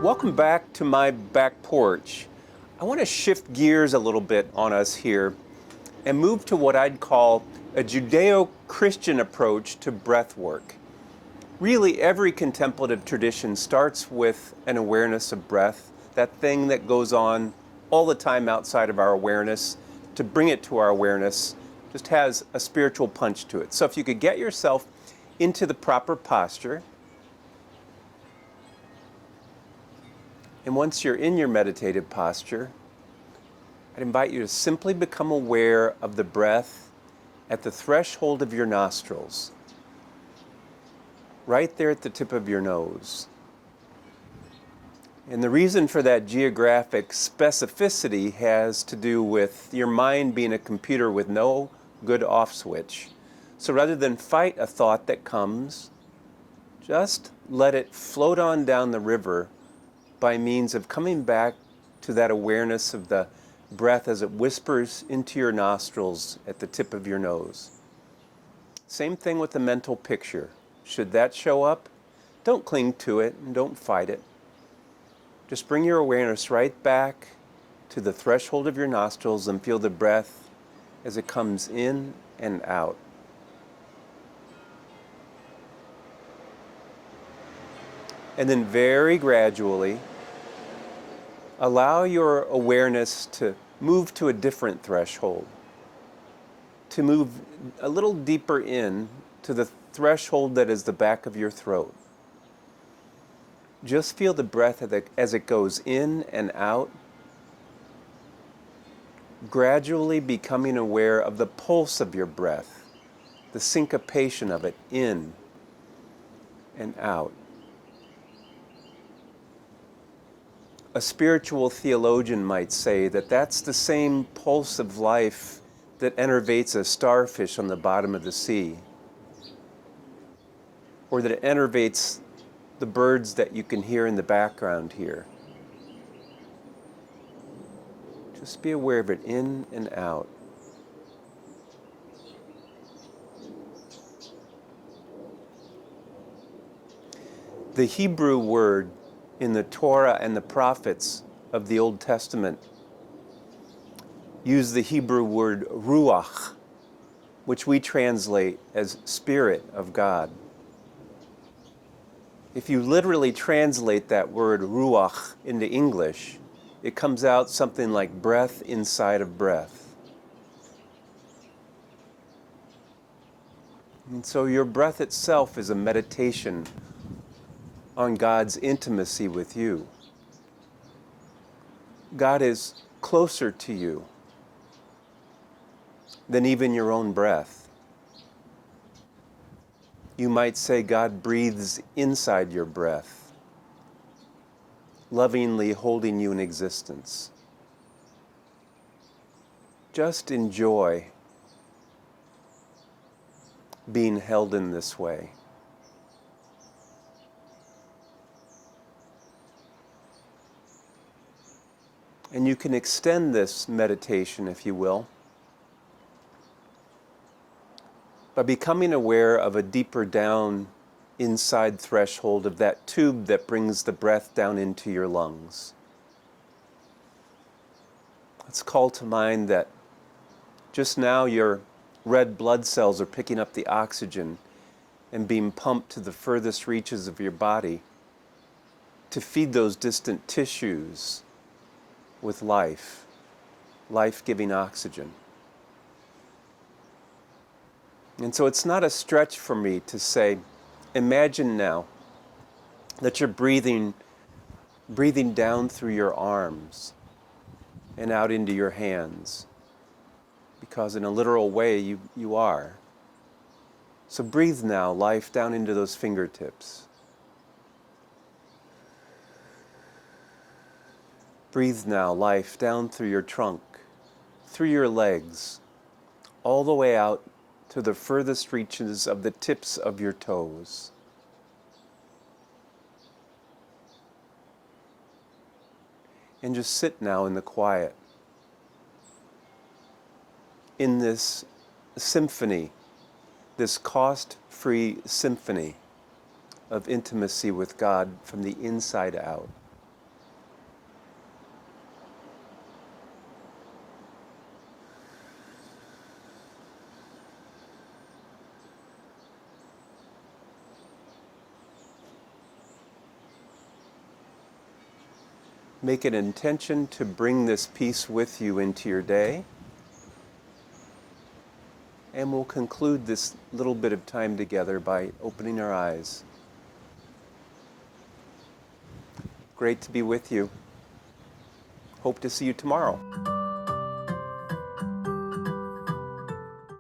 Welcome back to my back porch. I want to shift gears a little bit on us here and move to what I'd call a Judeo-Christian approach to breath work. Really, every contemplative tradition starts with an awareness of breath, that thing that goes on all the time outside of our awareness. To bring it to our awareness just has a spiritual punch to it. So if you could get yourself into the proper posture, and once you're in your meditative posture, I'd invite you to simply become aware of the breath at the threshold of your nostrils, right there at the tip of your nose. And the reason for that geographic specificity has to do with your mind being a computer with no good off switch. So rather than fight a thought that comes, just let it float on down the river by means of coming back to that awareness of the breath as it whispers into your nostrils at the tip of your nose. Same thing with the mental picture. Should that show up, don't cling to it and don't fight it. Just bring your awareness right back to the threshold of your nostrils and feel the breath as it comes in and out. And then very gradually, allow your awareness to move to a different threshold, to move a little deeper in to the threshold that is the back of your throat. Just feel the breath as it goes in and out, gradually becoming aware of the pulse of your breath, the syncopation of it in and out. A spiritual theologian might say that that's the same pulse of life that enervates a starfish on the bottom of the sea, or that it enervates the birds that you can hear in the background here. Just be aware of it in and out. The Hebrew word in the Torah and the prophets of the Old Testament use the Hebrew word ruach, which we translate as Spirit of God. If you literally translate that word ruach into English, it comes out something like breath inside of breath. And so your breath itself is a meditation on God's intimacy with you. God is closer to you than even your own breath. You might say God breathes inside your breath, lovingly holding you in existence. Just enjoy being held in this way. And you can extend this meditation, if you will, by becoming aware of a deeper down inside threshold of that tube that brings the breath down into your lungs. Let's call to mind that just now your red blood cells are picking up the oxygen and being pumped to the furthest reaches of your body to feed those distant tissues with life, life-giving oxygen. And so it's not a stretch for me to say, imagine now that you're breathing down through your arms and out into your hands, because in a literal way you are. So breathe now life down into those fingertips. Breathe now life down through your trunk, through your legs, all the way out to the furthest reaches of the tips of your toes. And just sit now in the quiet, in this symphony, this cost-free symphony of intimacy with God from the inside out. Make an intention to bring this peace with you into your day. And we'll conclude this little bit of time together by opening our eyes. Great to be with you. Hope to see you tomorrow.